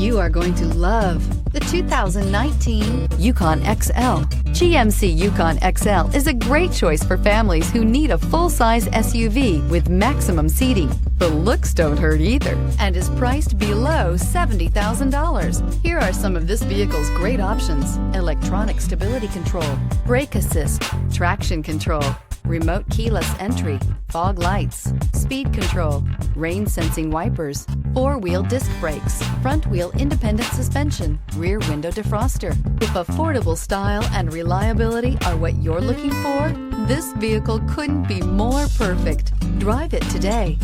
You are going to love the 2019 Yukon XL. GMC Yukon XL is a great choice for families who need a full-size SUV with maximum seating. The looks don't hurt either and is priced below $70,000. Here are some of this vehicle's great options: electronic stability control, brake assist, traction control, remote keyless entry, fog lights, speed control, rain sensing wipers, four-wheel disc brakes, front wheel independent suspension, rear window defroster. If affordable style and reliability are what you're looking for, this vehicle couldn't be more perfect. Drive it today.